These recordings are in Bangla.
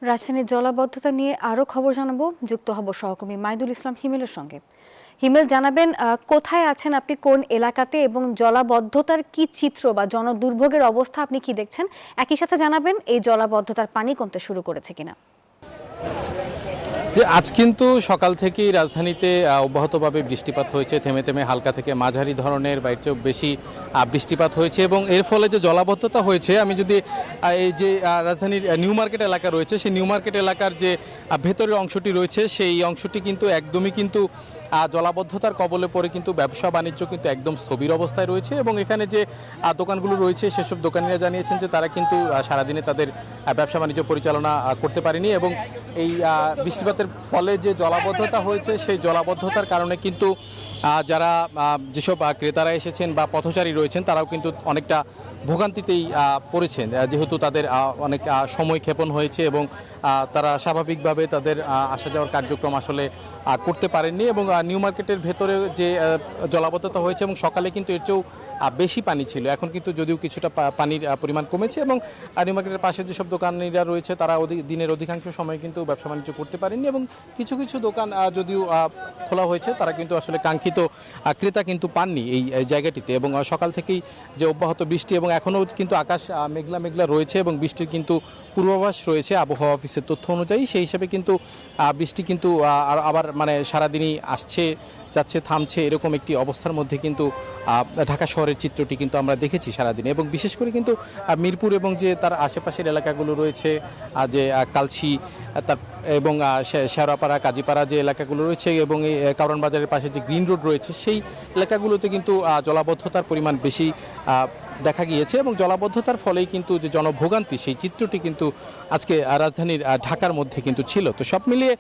রাজধানীর জলাবদ্ধতা নিয়ে আরও খবর জানাবো, যুক্ত হব সহকর্মী মাইদুল ইসলাম হিমেলের সঙ্গে। হিমেল, জানাবেন কোথায় আছেন আপনি, কোন এলাকাতে, এবং জলাবদ্ধতার কি চিত্র বা জনদুর্ভোগের অবস্থা আপনি কি দেখছেন? একই সাথে জানাবেন এই জলাবদ্ধতার পানি কমতে শুরু করেছে কিনা। আজ কিন্তু সকাল থেকেই রাজধানীতে অব্যাহতভাবে বৃষ্টিপাত হয়েছে, থেমে থেমে হালকা থেকে মাঝারি ধরনের বা এর চেয়েও বেশি বৃষ্টিপাত হয়েছে এবং এর ফলে যে জলাবদ্ধতা হয়েছে, আমি যদি এই যে রাজধানীর নিউ মার্কেট এলাকা রয়েছে, সেই নিউ মার্কেট এলাকার যে ভেতরের অংশটি রয়েছে সেই অংশটি কিন্তু একদমই কিন্তু জলাবদ্ধতার কবলে পড়ে কিন্তু ব্যবসা বাণিজ্য কিন্তু একদম স্থবির অবস্থায় রয়েছে এবং এখানে যে দোকানগুলো রয়েছে সেসব দোকানিরা জানিয়েছেন যে তারা কিন্তু সারাদিনে তাদের ব্যবসা বাণিজ্য পরিচালনা করতে পারেনি এবং এই বৃষ্টিপাতের ফলে যে জলাবদ্ধতা হয়েছে সেই জলাবদ্ধতার কারণে কিন্তু যারা যেসব ক্রেতারা এসেছেন বা পথচারী রয়েছেন তারাও কিন্তু অনেকটা ভোগান্তিতেই পড়েছেন, যেহেতু তাদের অনেক সময় ক্ষেপণ হয়েছে এবং তারা স্বাভাবিকভাবে তাদের আসা যাওয়ার কার্যক্রম আসলে করতে পারেননি এবং নিউ মার্কেটের ভেতরে যে জলাবদ্ধতা হয়েছে এবং সকালে কিন্তু এর চেয়েও বেশি পানি ছিল, এখন কিন্তু যদিও কিছুটা পানির পরিমাণ কমেছে এবং নিউ মার্কেটের পাশে যেসব দোকানিরা রয়েছে তারা দিনের অধিকাংশ সময় কিন্তু ব্যবসা বাণিজ্য করতে পারেননি এবং কিছু কিছু দোকান যদিও খোলা হয়েছে তারা কিন্তু আসলে কাঙ্ক্ষিত ক্রেতা কিন্তু পাননি এই জায়গাটিতে এবং সকাল থেকেই যে অব্যাহত বৃষ্টি এবং এখনও কিন্তু আকাশ মেঘলা মেঘলা রয়েছে এবং বৃষ্টির কিন্তু পূর্বাভাস রয়েছে আবহাওয়া অফিসের তথ্য অনুযায়ী, সেই হিসাবে কিন্তু বৃষ্টি কিন্তু আবার মানে সারাদিনই আসছে যাচ্ছে থামছে এরকম একটি অবস্থার মধ্যে কিন্তু ঢাকা শহরের চিত্রটি কিন্তু আমরা দেখেছি সারাদিনে এবং বিশেষ করে কিন্তু মিরপুর এবং যে তার আশেপাশের এলাকাগুলো রয়েছে, যে কালশি তার এবং শেওড়াপাড়া কাজীপাড়া যে এলাকাগুলো রয়েছে এবং এই কারওয়ান বাজারের পাশে যে গ্রিন রোড রয়েছে সেই এলাকাগুলোতে কিন্তু জলাবদ্ধতার পরিমাণ বেশি দেখা গিয়েছে এবং জলাবদ্ধতার ফলেই কিন্তু যে জনভোগান্তি সেই চিত্রটি কিন্তু আজকে রাজধানীর ঢাকার মধ্যে কিন্তু ছিল। তো সব মিলিয়ে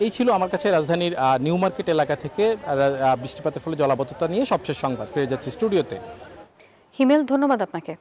এই ছিল আমার কাছে রাজধানীর নিউ মার্কেট এলাকা থেকে বৃষ্টিপাতের ফলে জলাবদ্ধতা নিয়ে সবশেষ সংবাদ। ফিরে যাচ্ছি স্টুডিওতে। হিমেল, ধন্যবাদ আপনাকে।